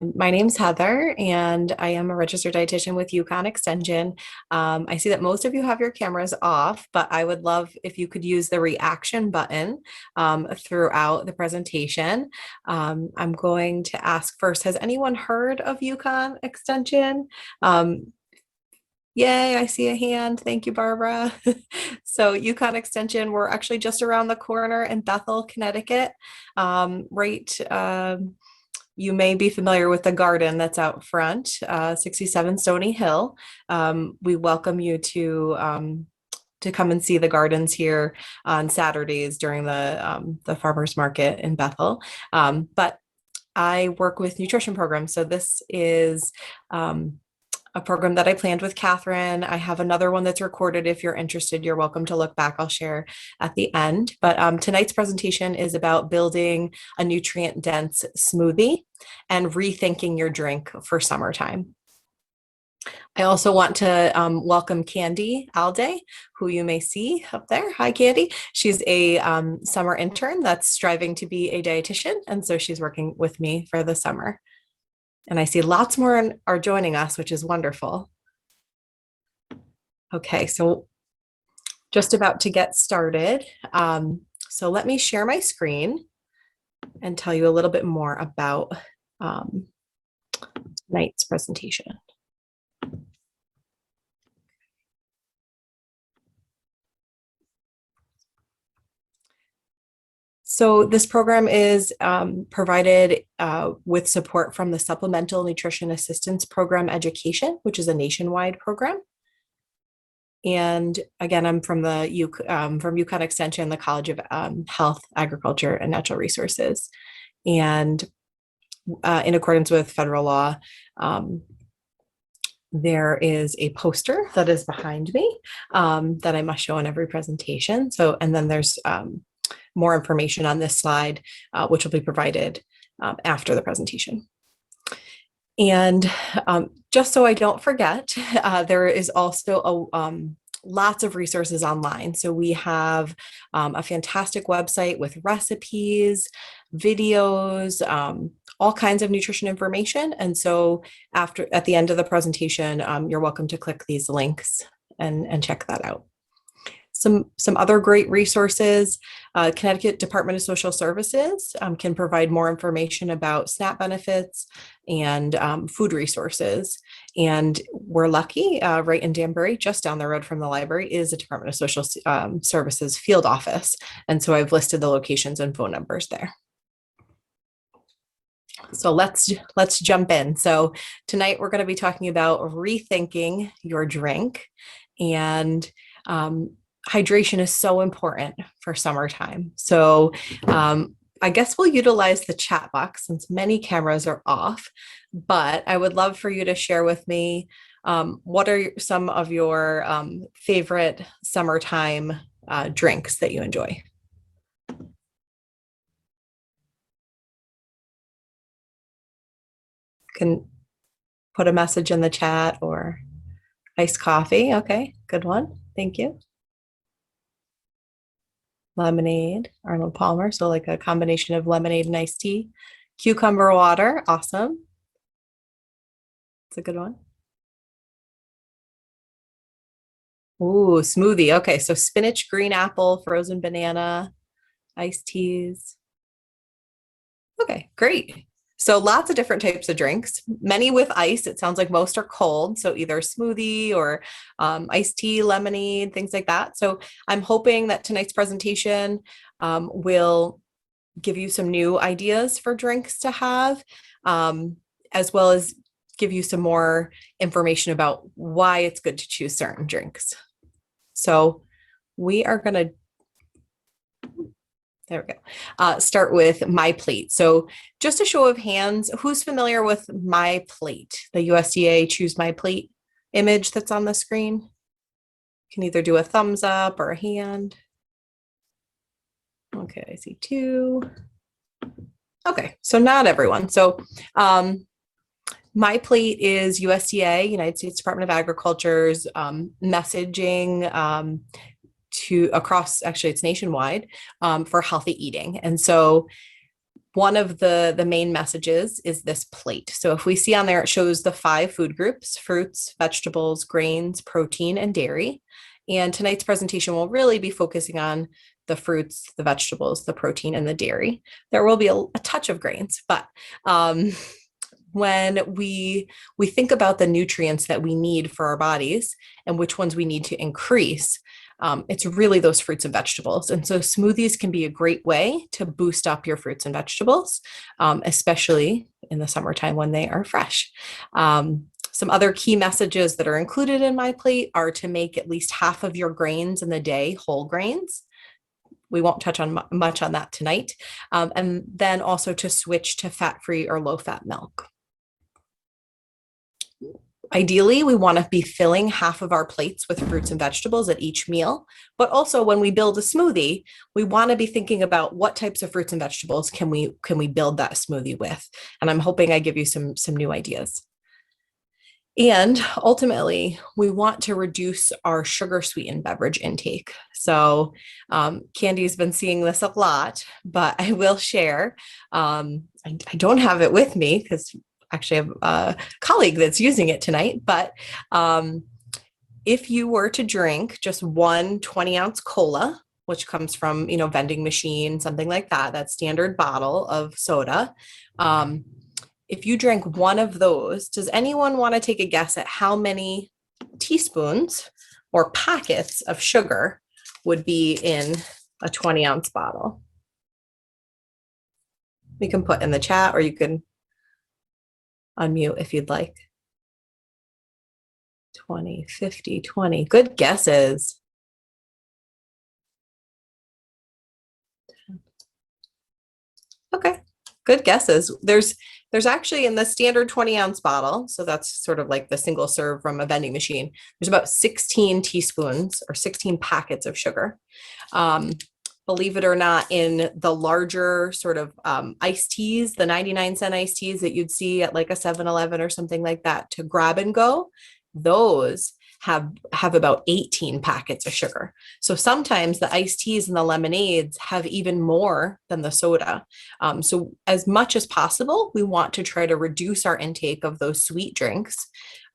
My name's Heather, and I am a registered dietitian with Yukon Extension. I see that most of you have your cameras off, but I would love if you could use the reaction button throughout the presentation. I'm going to ask first, has anyone heard of Yukon Extension? Yay, I see a hand. Thank you, Barbara. So Yukon Extension, we're actually just around the corner in Bethel, Connecticut, right you may be familiar with the garden that's out front, 67 Stony Hill. We welcome you to come and see the gardens here on Saturdays during the farmers market in Bethel. But I work with nutrition programs, so this is a program that I planned with Catherine. I have another one that's recorded. If you're interested, you're welcome to look back. I'll share at the end. But tonight's presentation is about building a nutrient-dense smoothie and rethinking your drink for summertime. I also want to welcome Candy Alday, who you may see up there. Hi, Candy. She's a summer intern that's striving to be a dietitian, and so she's working with me for the summer. And I see lots more are joining us, which is wonderful. Okay, so just about to get started. So let me share my screen and tell you a little bit more about tonight's presentation. So this program is provided with support from the Supplemental Nutrition Assistance Program Education, which is a nationwide program. And again, I'm from from Yukon Extension, the College of Health, Agriculture, and Natural Resources. And in accordance with federal law, there is a poster that is behind me that I must show in every presentation. So, and then there's more information on this slide, which will be provided after the presentation. And just so I don't forget, there is also lots of resources online. So we have a fantastic website with recipes, videos, all kinds of nutrition information. And so at the end of the presentation, you're welcome to click these links and check that out. Some other great resources, Connecticut Department of Social Services can provide more information about SNAP benefits and food resources. And we're lucky, right in Danbury, just down the road from the library, is a Department of Social Services field office. And so I've listed the locations and phone numbers there. So let's jump in. So tonight we're going to be talking about rethinking your drink. And hydration is so important for summertime. So I guess we'll utilize the chat box since many cameras are off, but I would love for you to share with me what are some of your favorite summertime drinks that you enjoy? Can put a message in the chat or iced coffee. Okay, good one. Thank you. Lemonade, Arnold Palmer, so like a combination of lemonade and iced tea. Cucumber water, awesome. It's a good one. Ooh, smoothie. Okay, so spinach, green apple, frozen banana, iced teas. Okay, great. So lots of different types of drinks, many with ice. It sounds like most are cold. So either smoothie or iced tea, lemonade, things like that. So I'm hoping that tonight's presentation will give you some new ideas for drinks to have, as well as give you some more information about why it's good to choose certain drinks. So we are going to there we go. Start with My Plate. So just a show of hands, who's familiar with My Plate, the USDA Choose My Plate image that's on the screen? You can either do a thumbs up or a hand. Okay, I see two. Okay, so not everyone. So My Plate is USDA, United States Department of Agriculture's messaging to across, actually it's nationwide, for healthy eating. And so one of the main messages is this plate. So if we see on there, it shows the 5 food groups: fruits, vegetables, grains, protein, and dairy. And tonight's presentation will really be focusing on the fruits, the vegetables, the protein, and the dairy. There will be a touch of grains, but when we think about the nutrients that we need for our bodies and which ones we need to increase, it's really those fruits and vegetables. And so smoothies can be a great way to boost up your fruits and vegetables, especially in the summertime when they are fresh. Some other key messages that are included in my plate are to make at least half of your grains in the day whole grains. We won't touch on much on that tonight. And then also to switch to fat-free or low-fat milk. Ideally, we want to be filling half of our plates with fruits and vegetables at each meal. But also when we build a smoothie, we want to be thinking about what types of fruits and vegetables can we build that smoothie with. And I'm hoping I give you some new ideas. And ultimately, we want to reduce our sugar-sweetened beverage intake. So Candy's been seeing this a lot, but I will share. I don't have it with me because actually I have a colleague that's using it tonight, but if you were to drink just one 20-ounce cola, which comes from, vending machine, something like that, that standard bottle of soda, if you drank one of those, does anyone want to take a guess at how many teaspoons or packets of sugar would be in a 20-ounce bottle? We can put in the chat, or you can unmute if you'd like. 20, 50, 20. Good guesses. Okay, good guesses. There's actually in the standard 20-ounce bottle, so that's sort of like the single serve from a vending machine, there's about 16 teaspoons or 16 packets of sugar. Believe it or not, in the larger sort of iced teas, the 99-cent iced teas that you'd see at like a 7-Eleven or something like that to grab and go, those have about 18 packets of sugar. So sometimes the iced teas and the lemonades have even more than the soda. So as much as possible, we want to try to reduce our intake of those sweet drinks.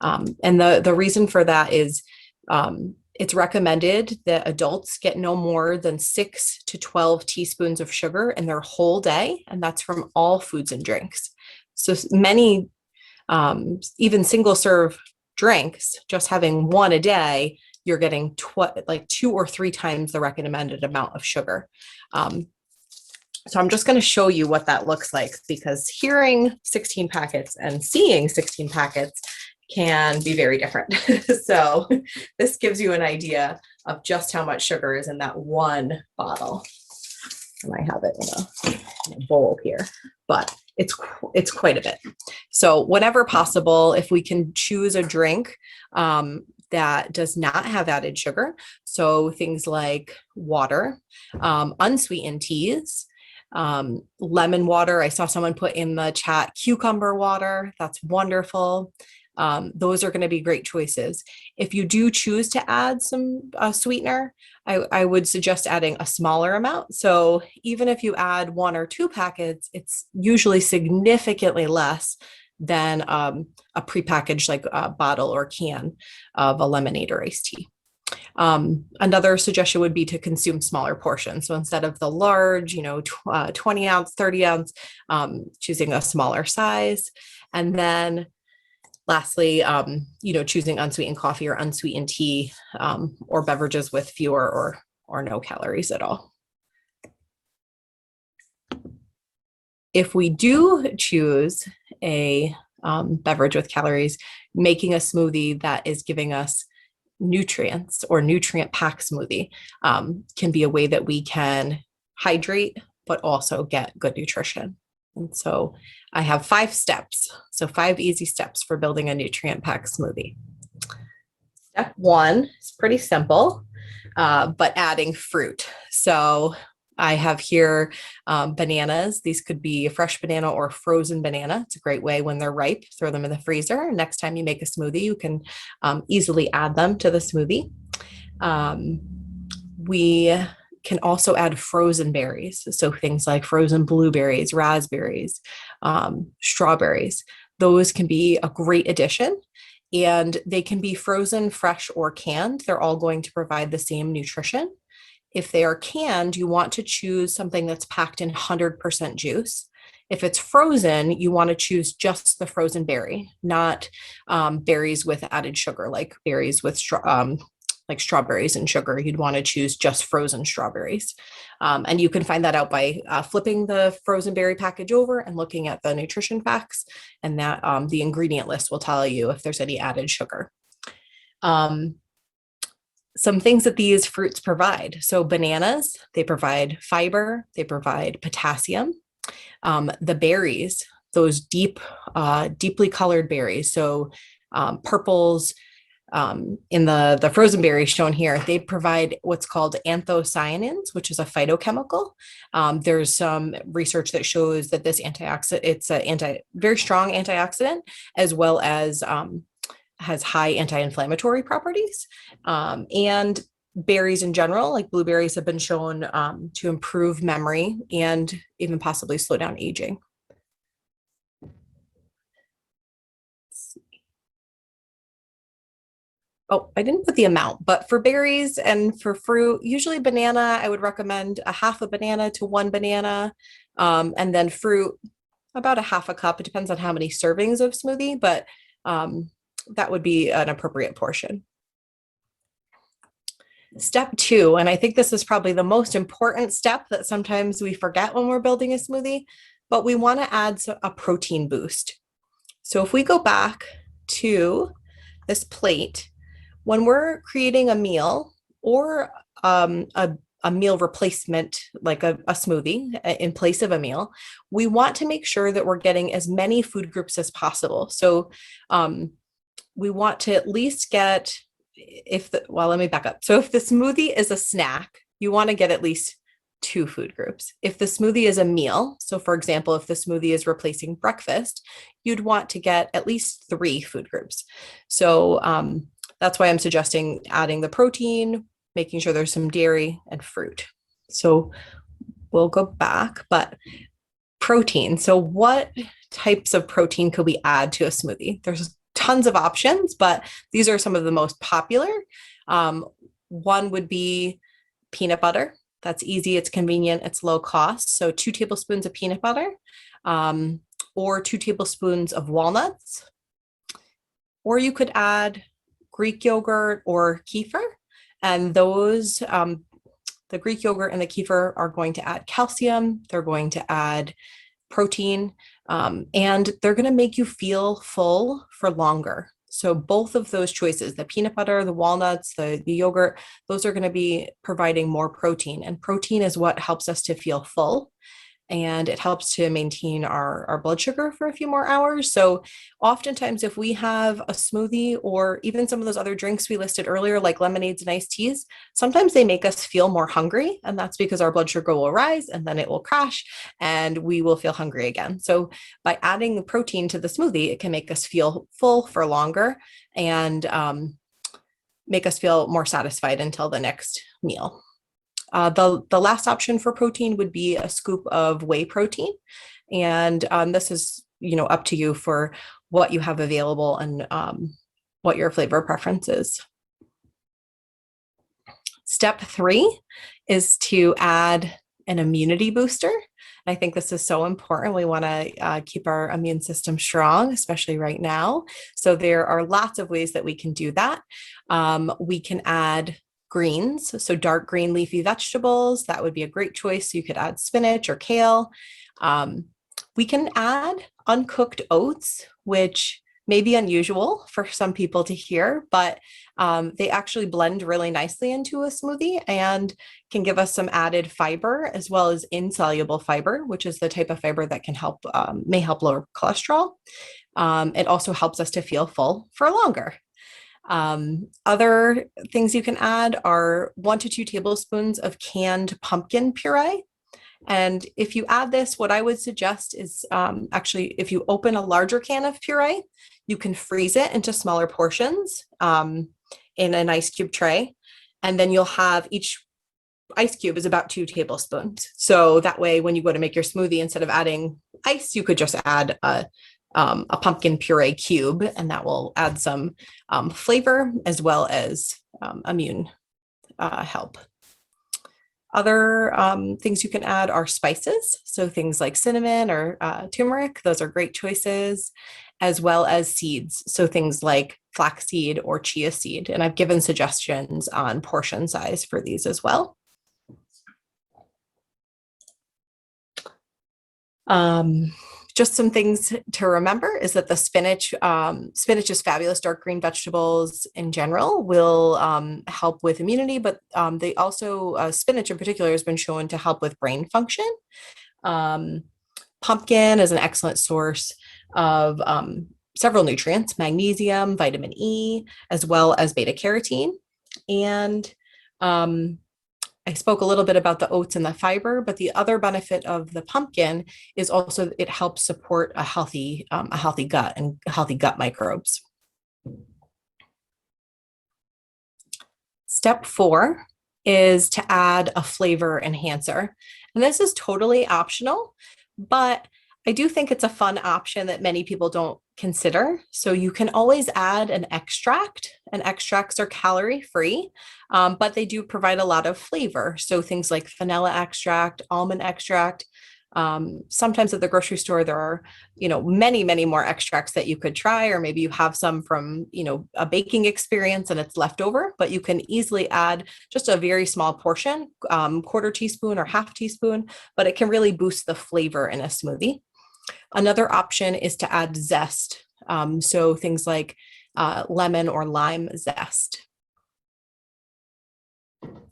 And the reason for that is it's recommended that adults get no more than 6 to 12 teaspoons of sugar in their whole day, and that's from all foods and drinks. So many, even single serve drinks, just having one a day, you're getting like 2 or 3 times the recommended amount of sugar. So I'm just going to show you what that looks like, because hearing 16 packets and seeing 16 packets can be very different. So this gives you an idea of just how much sugar is in that one bottle. And I have it in a bowl here, but it's quite a bit. So whenever possible, if we can choose a drink that does not have added sugar, so things like water, unsweetened teas, lemon water. I saw someone put in the chat cucumber water. That's wonderful. Those are going to be great choices. If you do choose to add some sweetener, I would suggest adding a smaller amount. So even if you add 1 or 2 packets, it's usually significantly less than a prepackaged like a bottle or can of a lemonade or iced tea. Another suggestion would be to consume smaller portions. So instead of the large, 20 ounce, 30 ounce, choosing a smaller size. And then lastly, choosing unsweetened coffee or unsweetened tea, or beverages with fewer or no calories at all. If we do choose a beverage with calories, making a smoothie that is giving us nutrients or nutrient pack smoothie can be a way that we can hydrate, but also get good nutrition. And so I have 5 steps. So 5 easy steps for building a nutrient pack smoothie. Step 1 is pretty simple, but adding fruit. So I have here bananas. These could be a fresh banana or frozen banana. It's a great way when they're ripe, throw them in the freezer. Next time you make a smoothie, you can easily add them to the smoothie. We can also add frozen berries. So things like frozen blueberries, raspberries, strawberries. Those can be a great addition. And they can be frozen, fresh, or canned. They're all going to provide the same nutrition. If they are canned, you want to choose something that's packed in 100% juice. If it's frozen, you want to choose just the frozen berry, not berries with added sugar, like berries with like strawberries and sugar. You'd want to choose just frozen strawberries. And you can find that out by flipping the frozen berry package over and looking at the nutrition facts, and that the ingredient list will tell you if there's any added sugar. Some things that these fruits provide. So bananas, they provide fiber, they provide potassium. The berries, those deeply colored berries, so purples, in the frozen berries shown here, they provide what's called anthocyanins, which is a phytochemical. There's some research that shows that this antioxidant, it's a very strong antioxidant, as well as has high anti-inflammatory properties. And berries in general, like blueberries, have been shown to improve memory and even possibly slow down aging. Oh, I didn't put the amount, but for berries and for fruit, usually banana, I would recommend a half a banana to one banana. And then fruit, about a half a cup. It depends on how many servings of smoothie, but that would be an appropriate portion. Step 2, and I think this is probably the most important step that sometimes we forget when we're building a smoothie, but we want to add a protein boost. So if we go back to this plate, when we're creating a meal or a meal replacement, like a smoothie in place of a meal, we want to make sure that we're getting as many food groups as possible. So we want to at least get, well, let me back up. So if the smoothie is a snack, you want to get at least 2 food groups. If the smoothie is a meal, so for example, if the smoothie is replacing breakfast, you'd want to get at least 3 food groups. So that's why I'm suggesting adding the protein, making sure there's some dairy and fruit. So we'll go back, but protein. So what types of protein could we add to a smoothie? There's tons of options, but these are some of the most popular. One would be peanut butter. That's easy, it's convenient, it's low cost. So 2 tablespoons of peanut butter, or 2 tablespoons of walnuts. Or you could add Greek yogurt or kefir. And those, the Greek yogurt and the kefir are going to add calcium, they're going to add protein, and they're going to make you feel full for longer. So both of those choices, the peanut butter, the walnuts, the yogurt, those are going to be providing more protein. And protein is what helps us to feel full. And it helps to maintain our blood sugar for a few more hours. So oftentimes if we have a smoothie or even some of those other drinks we listed earlier, like lemonades and iced teas, sometimes they make us feel more hungry. And that's because our blood sugar will rise and then it will crash and we will feel hungry again. So by adding the protein to the smoothie, it can make us feel full for longer and make us feel more satisfied until the next meal. The last option for protein would be a scoop of whey protein. And this is, up to you for what you have available and what your flavor preference is. Step 3 is to add an immunity booster. I think this is so important. We want to keep our immune system strong, especially right now. So there are lots of ways that we can do that. We can add greens, so dark green leafy vegetables. That would be a great choice. You could add spinach or kale. We can add uncooked oats, which may be unusual for some people to hear, but they actually blend really nicely into a smoothie and can give us some added fiber as well as insoluble fiber, which is the type of fiber that can help, may help lower cholesterol. It also helps us to feel full for longer. Other things you can add are 1 to 2 tablespoons of canned pumpkin puree. And if you add this, what I would suggest is actually, if you open a larger can of puree, you can freeze it into smaller portions in an ice cube tray. And then you'll have each ice cube is about 2 tablespoons. So that way, when you go to make your smoothie, instead of adding ice, you could just add a pumpkin puree cube, and that will add some flavor as well as immune help. Other things you can add are spices. So things like cinnamon or turmeric, those are great choices, as well as seeds. So things like flaxseed or chia seed. And I've given suggestions on portion size for these as well. Just some things to remember is that the spinach is fabulous. Dark green vegetables in general will help with immunity, but they also, spinach in particular has been shown to help with brain function. Pumpkin is an excellent source of several nutrients, magnesium, vitamin E, as well as beta carotene. And I spoke a little bit about the oats and the fiber, but the other benefit of the pumpkin is also it helps support a healthy gut and healthy gut microbes. Step 4 is to add a flavor enhancer. And this is totally optional, but I do think it's a fun option that many people don't consider. So you can always add an extract, and extracts are calorie free, but they do provide a lot of flavor. So things like vanilla extract, almond extract. Sometimes at the grocery store, there are, many, many more extracts that you could try, or maybe you have some from, a baking experience and it's left over, but you can easily add just a very small portion, quarter teaspoon or half teaspoon, but it can really boost the flavor in a smoothie. Another option is to add zest. So things like lemon or lime zest.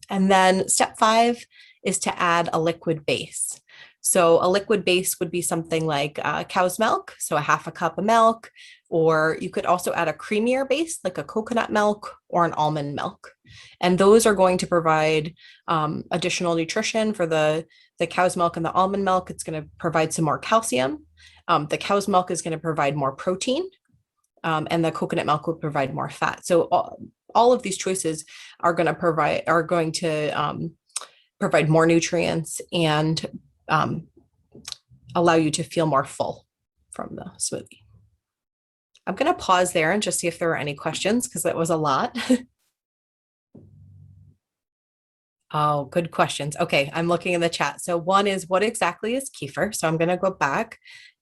And then step 5 is to add a liquid base. So a liquid base would be something like cow's milk, so a half a cup of milk, or you could also add a creamier base like a coconut milk or an almond milk. And those are going to provide additional nutrition for the cow's milk and the almond milk. It's going to provide some more calcium. The cow's milk is going to provide more protein, and the coconut milk will provide more fat. So all of these choices are going to provide more nutrients and allow you to feel more full from the smoothie. I'm going to pause there and just see if there are any questions, because that was a lot. Oh, good questions. Okay, I'm looking in the chat. So one is, what exactly is kefir? So I'm going to go back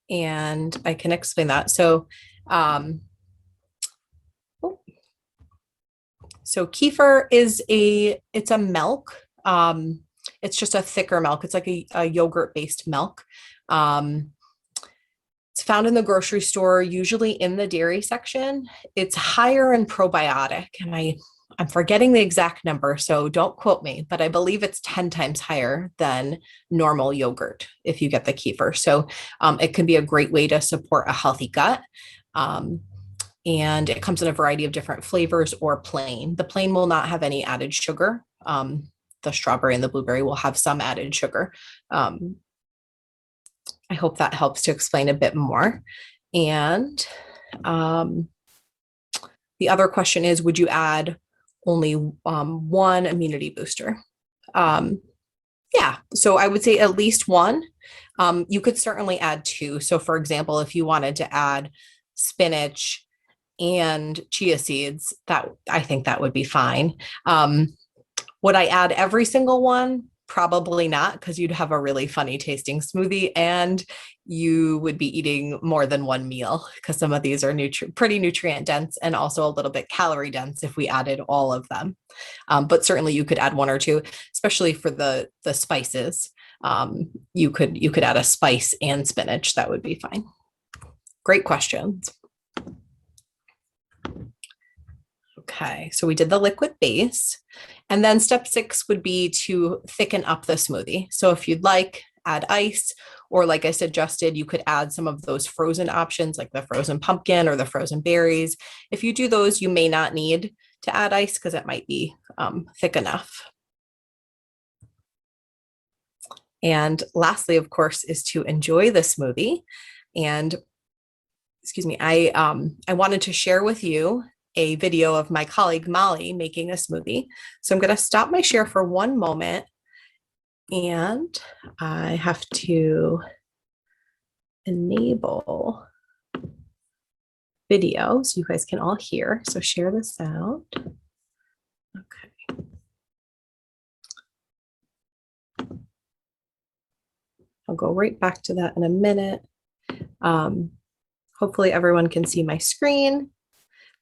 and I can explain that. So, kefir is it's a milk. It's just a thicker milk. It's like a yogurt-based milk. It's found in the grocery store, usually in the dairy section. It's higher in probiotic, and I'm forgetting the exact number, so don't quote me, but I believe it's 10 times higher than normal yogurt if you get the kefir. So it can be a great way to support a healthy gut. And it comes in a variety of different flavors or plain. The plain will not have any added sugar. The strawberry and the blueberry will have some added sugar. I hope that helps to explain a bit more. And the other question is, would you add only one immunity booster? Yeah, so I would say at least one. You could certainly add 2. So for example, if you wanted to add spinach and chia seeds, I think that would be fine. Would I add every single one? Probably not, because you'd have a really funny tasting smoothie and you would be eating more than one meal, because some of these are pretty nutrient dense and also a little bit calorie dense if we added all of them. But certainly you could add 1 or 2, especially for the spices. You could add a spice and spinach. That would be fine. Great questions. Okay, so we did the liquid base. And then step 6 would be to thicken up the smoothie. So if you'd like, add ice, or like I suggested, you could add some of those frozen options like the frozen pumpkin or the frozen berries. If you do those, you may not need to add ice because it might be thick enough. And lastly, of course, is to enjoy the smoothie. And excuse me, I wanted to share with you a video of my colleague Molly making a smoothie. So I'm going to stop my share for one moment And I have to enable video so you guys can all hear. So share this out. Okay. I'll go right back to that in a minute. Hopefully everyone can see my screen,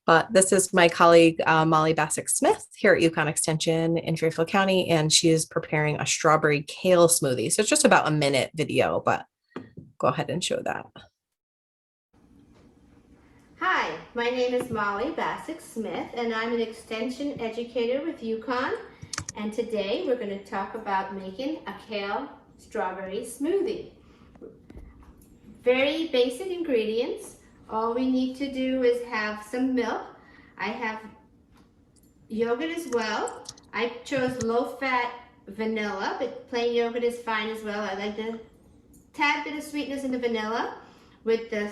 but this is my colleague, Molly Bassick-Smith here at Yukon Extension in Fairfield County, and she is preparing a strawberry kale smoothie. So it's just about a minute video, but go ahead and show that. Hi, my name is Molly Bassick-Smith, and I'm an extension educator with Yukon. And today we're going to talk about making a kale strawberry smoothie. Very basic ingredients. All we need to do is have some milk. I have yogurt as well. I chose low-fat vanilla, but plain yogurt is fine as well. I like the tad bit of sweetness in the vanilla with the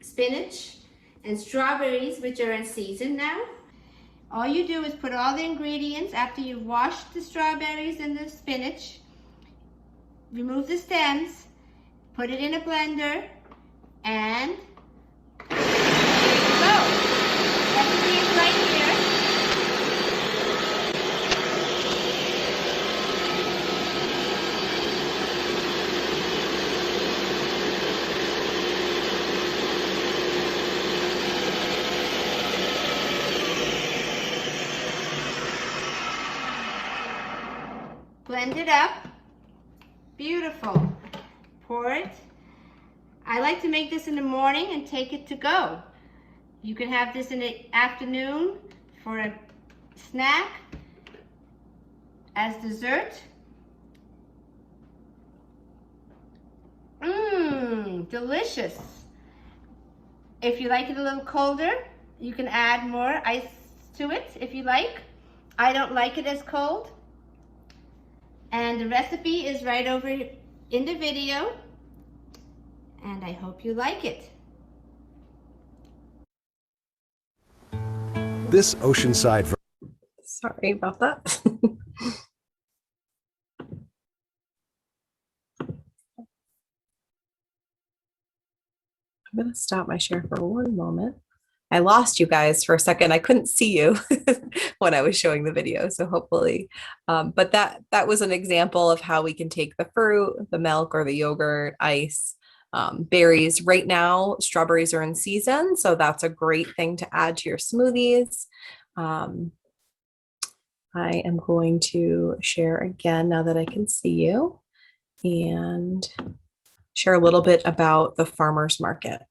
spinach and strawberries, which are in season now. All you do is put all the ingredients after you've washed the strawberries and the spinach, remove the stems, put it in a blender, and there you go. Recipe is right here. Blend it up. Beautiful. Pour it. I like to make this in the morning and take it to go. You can have this in the afternoon for a snack, as dessert. Delicious. If you like it a little colder, you can add more ice to it if you like. I don't like it as cold. And the recipe is right over in the video, and I hope you like it. This oceanside. Sorry about that. I'm going to stop my share for one moment. I lost you guys for a second. I couldn't see you when I was showing the video. So hopefully, but that was an example of how we can take the fruit, the milk or the yogurt, ice, berries. Right now, strawberries are in season. So that's a great thing to add to your smoothies. I am going to share again now that I can see you and share a little bit about the farmers market.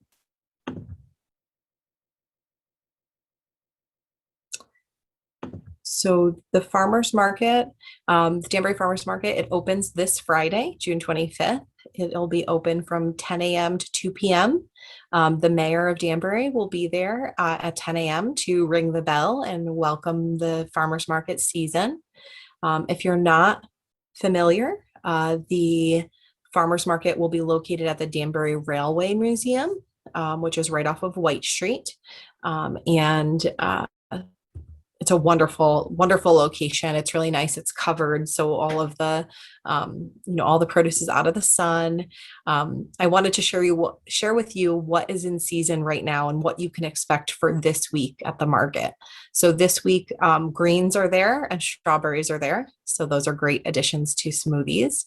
So the farmers market, the Danbury Farmers Market, it opens this Friday, June 25th. It'll be open from 10 a.m. to 2 p.m. The mayor of Danbury will be there at 10 a.m. to ring the bell and welcome the farmers market season. If you're not familiar, the farmers market will be located at the Danbury Railway Museum, which is right off of White Street. It's a wonderful, wonderful location. It's really nice. It's covered. So all of the, all the produce is out of the sun. I wanted to share with you what is in season right now and what you can expect for this week at the market. So this week, greens are there and strawberries are there. So those are great additions to smoothies,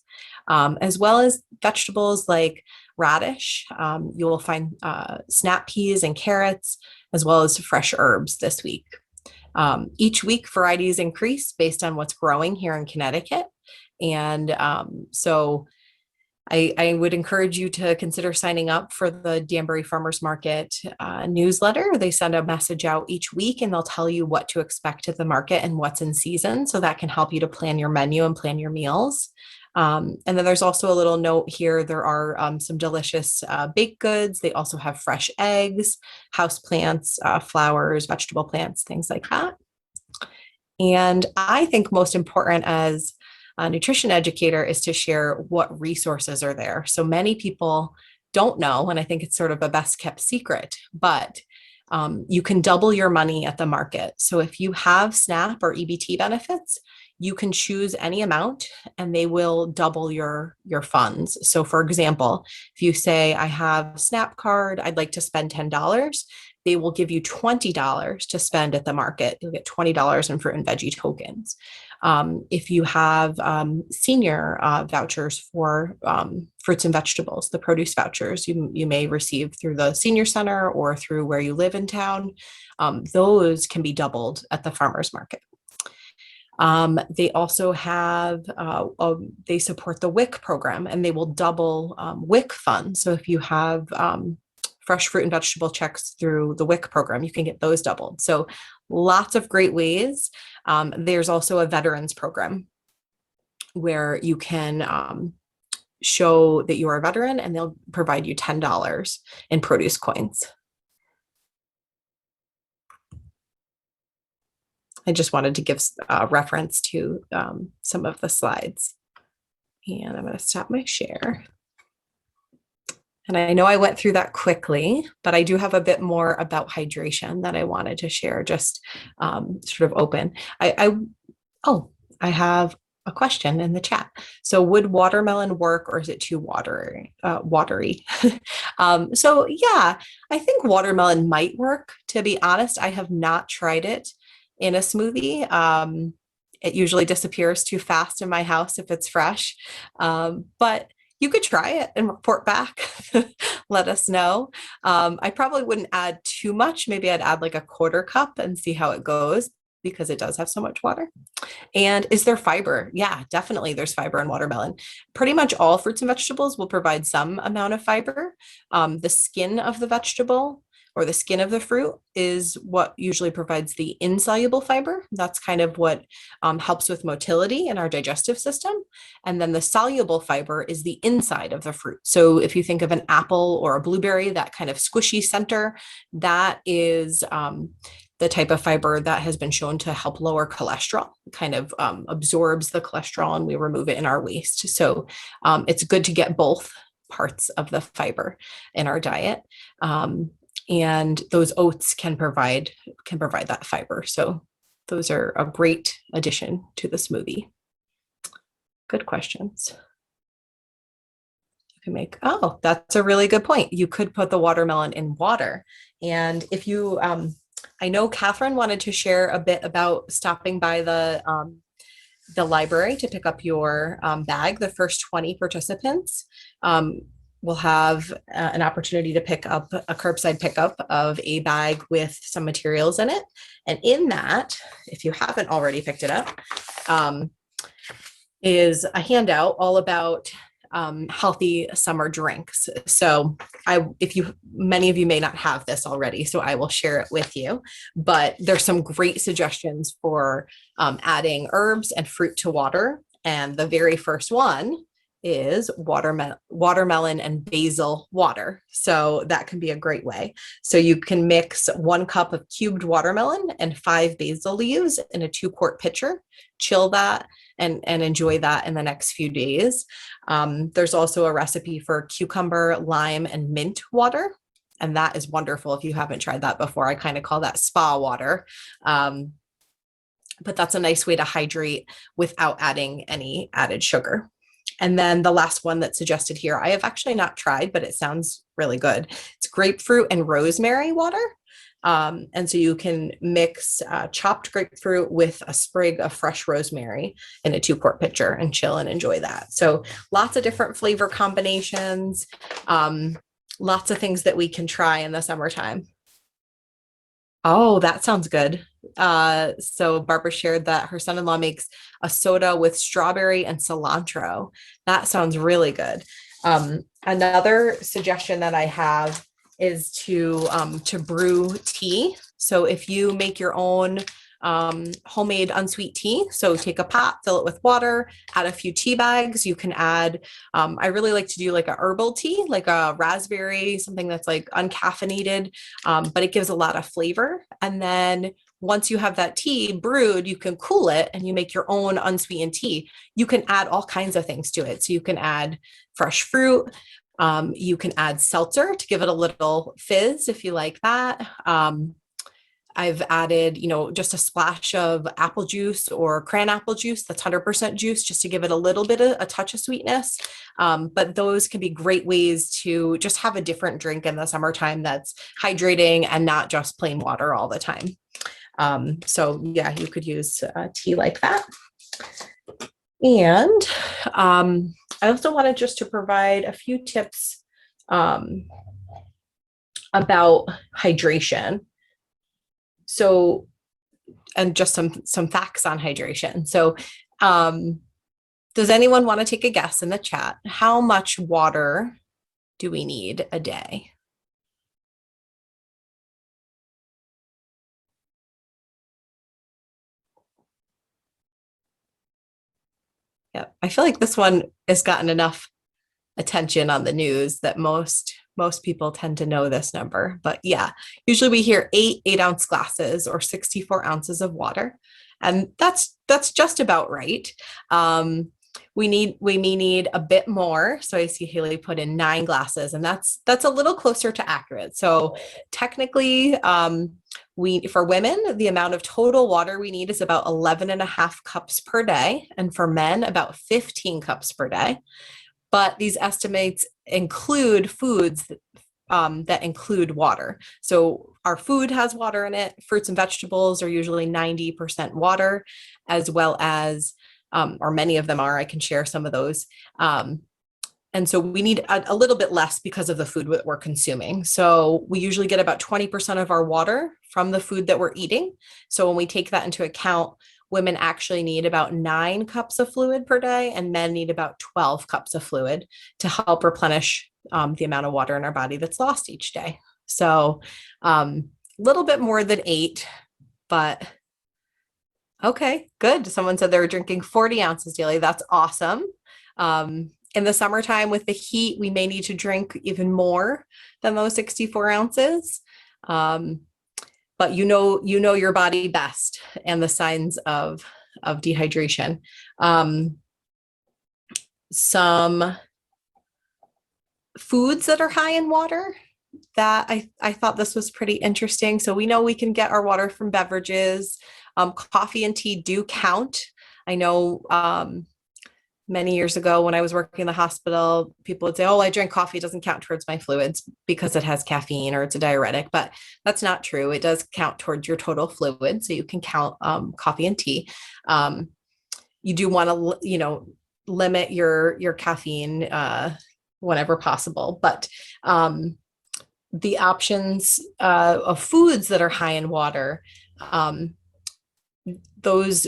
as well as vegetables like radish. You will find snap peas and carrots, as well as fresh herbs this week. Each week, varieties increase based on what's growing here in Connecticut. And so I would encourage you to consider signing up for the Danbury Farmers Market newsletter. They send a message out each week and they'll tell you what to expect at the market and what's in season. So that can help you to plan your menu and plan your meals. And then there's also a little note here. There are some delicious baked goods. They also have fresh eggs, house plants, flowers, vegetable plants, things like that. And I think most important as a nutrition educator is to share what resources are there. So many people don't know, and I think it's sort of a best kept secret, but you can double your money at the market. So if you have SNAP or EBT benefits, you can choose any amount and they will double your funds. So for example, if you say, I have Snap card, I'd like to spend $10, they will give you $20 to spend at the market. You'll get $20 in fruit and veggie tokens. If you have senior vouchers for fruits and vegetables, the produce vouchers you may receive through the senior center or through where you live in town, those can be doubled at the farmers market. They also have, they support the WIC program, and they will double WIC funds. So if you have fresh fruit and vegetable checks through the WIC program, you can get those doubled. So lots of great ways. There's also a veterans program where you can show that you are a veteran, and they'll provide you $10 in produce coins. I just wanted to give reference to some of the slides. And I'm going to stop my share. And I know I went through that quickly, but I do have a bit more about hydration that I wanted to share, just sort of open. I have a question in the chat. So would watermelon work, or is it too watery? So yeah, I think watermelon might work. To be honest, I have not tried it in a smoothie. It usually disappears too fast in my house if it's fresh, but you could try it and report back. Let us know. I probably wouldn't add too much. Maybe I'd add like a quarter cup and see how it goes, because it does have so much water. And is there fiber? Yeah, definitely there's fiber in watermelon. Pretty much all fruits and vegetables will provide some amount of fiber. The skin of the vegetable or the skin of the fruit is what usually provides the insoluble fiber. That's kind of what helps with motility in our digestive system. And then the soluble fiber is the inside of the fruit. So if you think of an apple or a blueberry, that kind of squishy center, that is the type of fiber that has been shown to help lower cholesterol. It kind of absorbs the cholesterol and we remove it in our waste. So it's good to get both parts of the fiber in our diet. And those oats can provide that fiber. So those are a great addition to the smoothie. Good questions. You can make, oh, that's a really good point. You could put the watermelon in water. And if you, I know Catherine wanted to share a bit about stopping by the library to pick up your bag. The first 20 participants will have an opportunity to pick up a curbside pickup of a bag with some materials in it. And in that, if you haven't already picked it up, is a handout all about healthy summer drinks. So many of you may not have this already, so I will share it with you, but there's some great suggestions for adding herbs and fruit to water. And the very first one is watermelon and basil water. So that can be a great way. So you can mix 1 cup of cubed watermelon and 5 basil leaves in a 2-quart pitcher, chill that, and enjoy that in the next few days. There's also a recipe for cucumber, lime, and mint water. And that is wonderful if you haven't tried that before. I kind of call that spa water. But that's a nice way to hydrate without adding any added sugar. And then the last one that's suggested here, I have actually not tried, but it sounds really good. It's grapefruit and rosemary water. And so you can mix chopped grapefruit with a sprig of fresh rosemary in a 2-quart pitcher and chill and enjoy that. So lots of different flavor combinations, lots of things that we can try in the summertime. Oh, that sounds good. So Barbara shared that her son-in-law makes a soda with strawberry and cilantro. That sounds really good. Another suggestion that I have is to brew tea. So if you make your own homemade unsweet tea, so take a pot, fill it with water, add a few tea bags. You can add, I really like to do like a herbal tea, like a raspberry, something that's like uncaffeinated, but it gives a lot of flavor. And then once you have that tea brewed, you can cool it and you make your own unsweetened tea. You can add all kinds of things to it. So you can add fresh fruit. You can add seltzer to give it a little fizz if you like that. I've added, just a splash of apple juice or cran apple juice that's 100% juice, just to give it a little bit of a touch of sweetness. But those can be great ways to just have a different drink in the summertime that's hydrating and not just plain water all the time. So yeah, you could use tea like that. And I also wanted just to provide a few tips about hydration. So, and just some facts on hydration. So, does anyone want to take a guess in the chat? How much water do we need a day? Yeah, I feel like this one has gotten enough attention on the news that most people tend to know this number. But yeah, usually we hear 8-ounce glasses or 64 ounces of water, and that's just about right. We may need a bit more. So I see Haley put in 9 glasses, and that's a little closer to accurate. So technically, for women, the amount of total water we need is about 11.5 cups per day, and for men, about 15 cups per day. But these estimates include foods that include water. So our food has water in it. Fruits and vegetables are usually 90% water, as well as, or many of them are. I can share some of those. And so we need a little bit less because of the food that we're consuming. So we usually get about 20% of our water from the food that we're eating. So when we take that into account, women actually need about 9 cups of fluid per day, and men need about 12 cups of fluid to help replenish the amount of water in our body that's lost each day. So a little bit more than 8, but okay, good. Someone said they were drinking 40 ounces daily. That's awesome. In the summertime with the heat, we may need to drink even more than those 64 ounces. But you know your body best and the signs of dehydration. Some foods that are high in water that I thought this was pretty interesting. So we know we can get our water from beverages. Coffee and tea do count. I know many years ago when I was working in the hospital, people would say, oh, I drink coffee, it doesn't count towards my fluids because it has caffeine or it's a diuretic, but that's not true. It does count towards your total fluid. So you can count coffee and tea. You do want to, limit your caffeine whenever possible, but the options of foods that are high in water, those,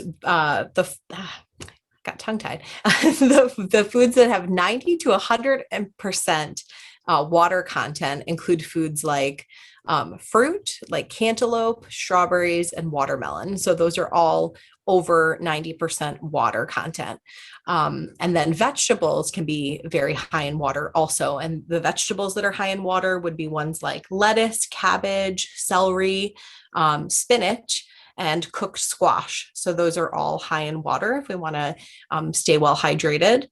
got tongue-tied. the foods that have 90 to 100% water content include foods like fruit, like cantaloupe, strawberries, and watermelon. So those are all over 90% water content. And then vegetables can be very high in water also. And the vegetables that are high in water would be ones like lettuce, cabbage, celery, spinach, and cooked squash. So those are all high in water if we want to stay well hydrated.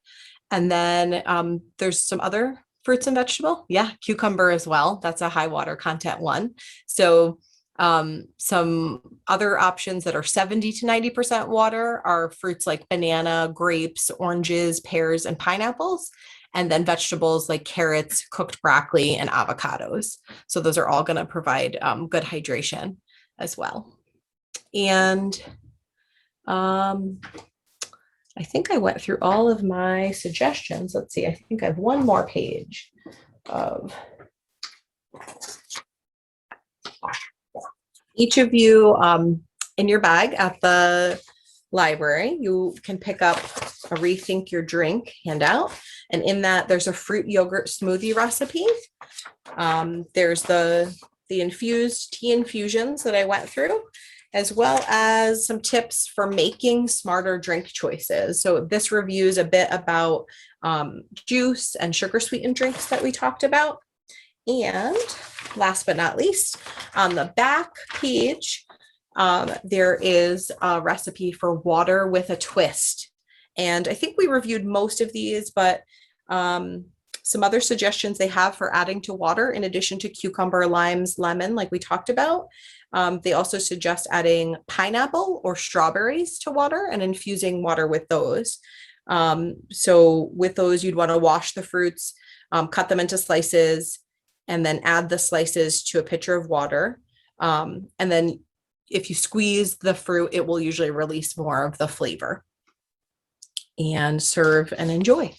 And then there's some other fruits and vegetable. Yeah, cucumber as well. That's a high water content one. So some other options that are 70 to 90% water are fruits like banana, grapes, oranges, pears, and pineapples. And then vegetables like carrots, cooked broccoli, and avocados. So those are all going to provide good hydration as well. And I think I went through all of my suggestions. Let's see, I think I have one more page of each of you in your bag at the library. You can pick up a Rethink Your Drink handout. And in that, there's a fruit yogurt smoothie recipe. There's the infused tea infusions that I went through, as well as some tips for making smarter drink choices. So this reviews a bit about juice and sugar-sweetened drinks that we talked about. And last but not least, on the back page, there is a recipe for water with a twist. And I think we reviewed most of these, but Some other suggestions they have for adding to water, in addition to cucumber, limes, lemon, like we talked about, they also suggest adding pineapple or strawberries to water and infusing water with those. So with those, you'd want to wash the fruits, cut them into slices, and then add the slices to a pitcher of water. And then if you squeeze the fruit, it will usually release more of the flavor. And serve and enjoy.